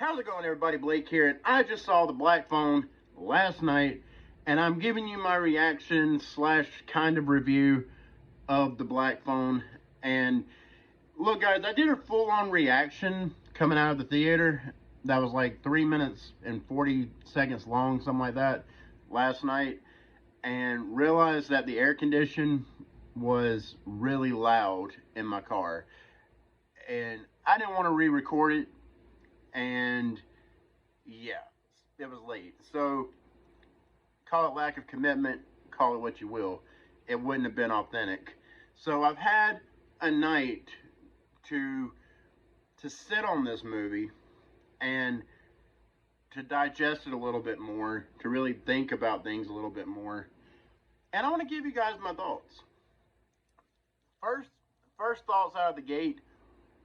How's it going, everybody? Blake here, and I just saw The Black Phone last night, and I'm giving you my reaction slash kind of review of The Black Phone. And look, guys, I did a full-on reaction coming out of the theater that was like 3 minutes and 40 seconds long, something like that, last night, and realized that the air condition was really loud in my car, and I didn't want to re-record it. And yeah, it was late. So call it lack of commitment, call it what you will. It wouldn't have been authentic. So I've had a night to sit on this movie and to digest it a little bit more, to really think about things a little bit more. And I want to give you guys my thoughts. First thoughts out of the gate.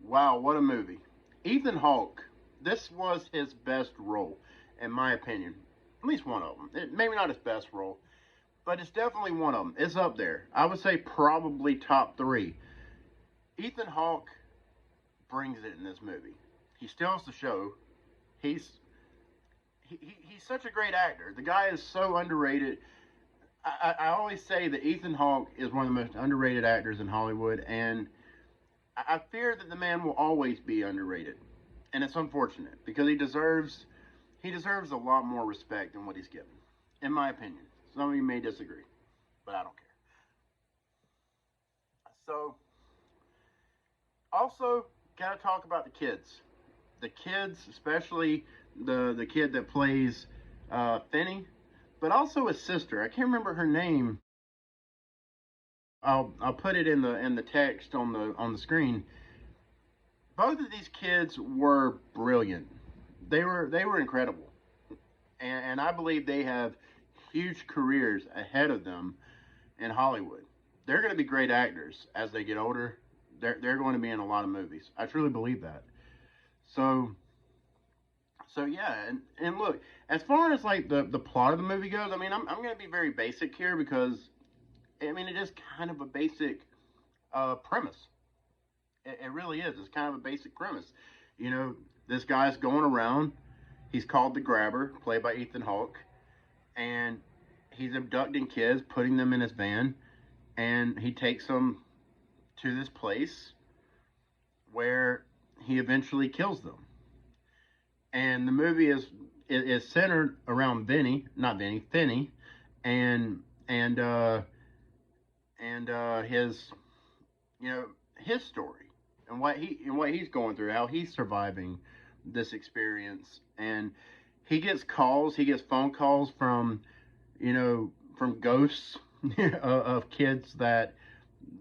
Wow, what a movie. Ethan Hawke. This was his best role, in my opinion. At least one of them. Maybe not his best role, but it's definitely one of them. It's up there. I would say probably top 3. Ethan Hawke brings it in this movie. He steals the show. He's such a great actor. The guy is so underrated. I always say that Ethan Hawke is one of the most underrated actors in Hollywood, and I fear that the man will always be underrated. And it's unfortunate because he deserves a lot more respect than what he's given, in my opinion. Some of you may disagree, but I don't care. So, also gotta talk about the kids. The kids, especially the kid that plays Finney, but also his sister. I can't remember her name. I'll put it in the text on the screen. Both of these kids were brilliant. They were incredible, and I believe they have huge careers ahead of them in Hollywood. They're going to be great actors as they get older. They're going to be in a lot of movies. I truly believe that. So yeah, and look, as far as like the plot of the movie goes, I mean, I'm going to be very basic here because I mean it is kind of a basic premise. It really is. It's kind of a basic premise. You know, this guy's going around. He's called the Grabber, played by Ethan Hawke, and he's abducting kids, putting them in his van, and he takes them to this place where he eventually kills them. And the movie is centered around Finney, and his, you know, his story and what he's going through, how he's surviving this experience. And he gets phone calls from, you know, from ghosts of kids that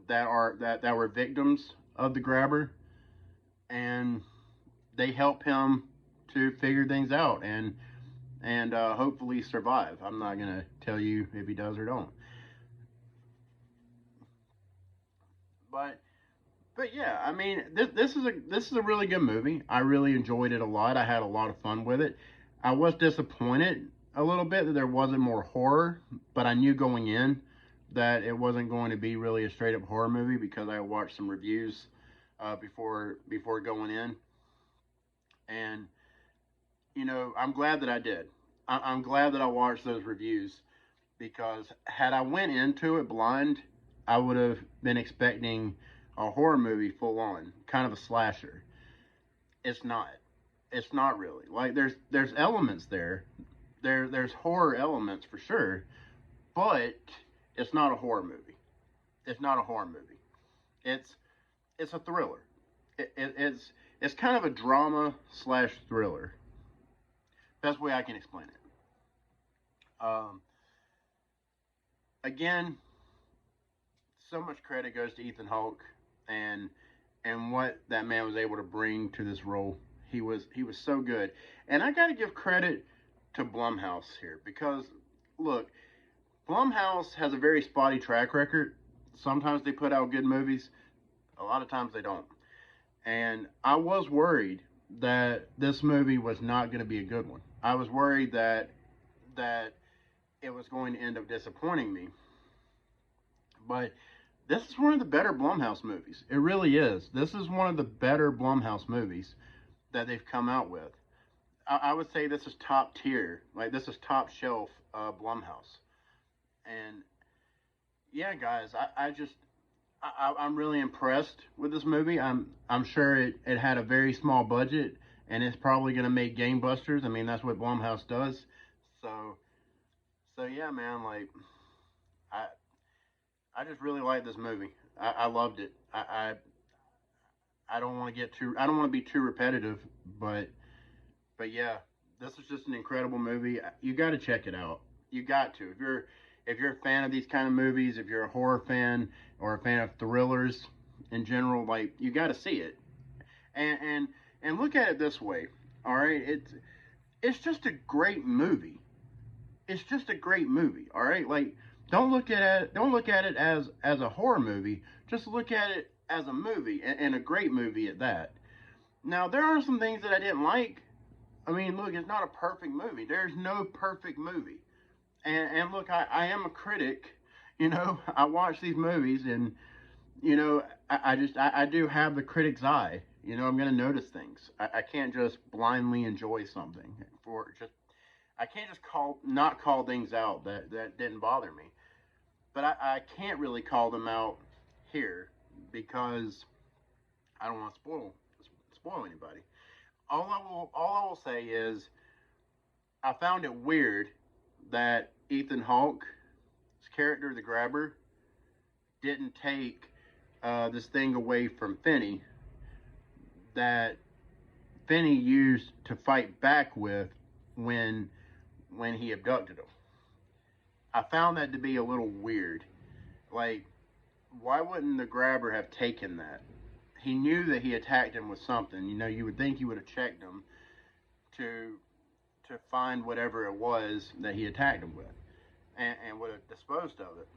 were victims of the Grabber, and they help him to figure things out and hopefully survive. I'm not gonna tell you if he does or don't, but yeah, I mean, this is a really good movie. I really enjoyed it a lot. I had a lot of fun with it. I was disappointed a little bit that there wasn't more horror, but I knew going in that it wasn't going to be really a straight up horror movie because I watched some reviews before going in, and you know, I'm glad that I did. I'm glad that I watched those reviews because had I went into it blind, I would have been expecting a horror movie full on, kind of a slasher. It's not. It's not really. Like there's elements there. There's horror elements for sure, but it's not a horror movie. It's not a horror movie. It's a thriller. It's kind of a drama slash thriller. Best way I can explain it. Again, so much credit goes to Ethan Hawke and what that man was able to bring to this role. He was so good, and I got to give credit to Blumhouse here because look, Blumhouse has a very spotty track record. Sometimes they put out good movies, a lot of times they don't. And I was worried that this movie was not going to be a good one. I was worried that it was going to end up disappointing me. But this is one of the better Blumhouse movies. It really is. This is one of the better Blumhouse movies that they've come out with. I would say this is top tier. Like, this is top shelf Blumhouse. And yeah, guys, I'm really impressed with this movie. I'm sure it had a very small budget, and it's probably gonna make gangbusters. I mean, that's what Blumhouse does. So so yeah, man. Like, I I just really like this movie. I loved it. I don't want to get too. I don't want to be too repetitive, but yeah, this is just an incredible movie. You got to check it out. You got to. If you're a fan of these kind of movies, if you're a horror fan or a fan of thrillers in general, like, you got to see it. And look at it this way. All right, it's just a great movie. It's just a great movie. All right, like, don't look at it as a horror movie. Just look at it as a movie, and a great movie at that. Now, there are some things that I didn't like. I mean, look, it's not a perfect movie. There's no perfect movie. And look, I am a critic. You know, I watch these movies, and I do have the critic's eye. You know, I'm gonna notice things. I can't just blindly enjoy something for just. I can't just not call things out that didn't bother me. But I can't really call them out here because I don't want to spoil anybody. All I will say is I found it weird that Ethan Hawke's character, the Grabber, didn't take this thing away from Finney that Finney used to fight back with when he abducted him. I found that to be a little weird. Like, why wouldn't the Grabber have taken that? He knew that he attacked him with something. You know, you would think he would have checked him to find whatever it was that he attacked him with, and would have disposed of it.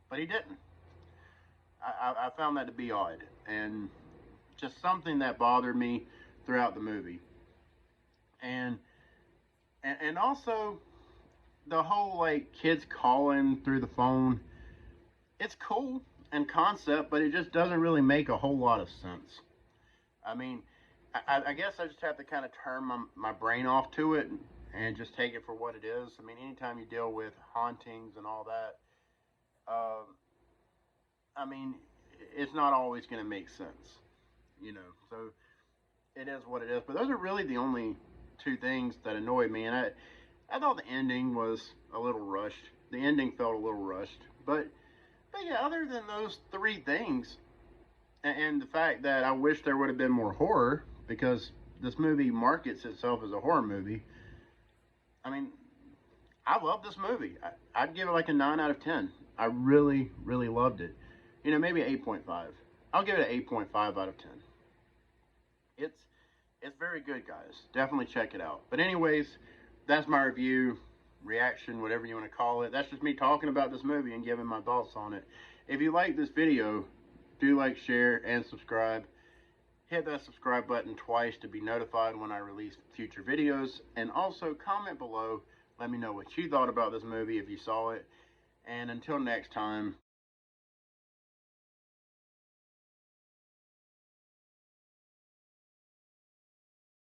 But he didn't. I found that to be odd, and just something that bothered me throughout the movie. And also the whole, like, kids calling through the phone. It's cool in concept, but it just doesn't really make a whole lot of sense. I mean, I guess I just have to kind of turn my brain off to it and just take it for what it is. I mean, anytime you deal with hauntings and all that, I mean, it's not always going to make sense, you know. So it is what it is. But those are really the only two things that annoyed me, and I thought the ending was a little rushed. The ending felt a little rushed, but yeah, other than those three things, and the fact that I wish there would have been more horror because this movie markets itself as a horror movie. I mean, I love this movie. I'd give it like a 9 out of 10. I really, really loved it. You know, maybe 8.5. I'll give it an 8.5 out of 10. It's it's very good, guys. Definitely check it out. But anyways, that's my review, reaction, whatever you want to call it. That's just me talking about this movie and giving my thoughts on it. If you like this video, do like, share, and subscribe. Hit that subscribe button twice to be notified when I release future videos. And also comment below. Let me know what you thought about this movie if you saw it. And until next time,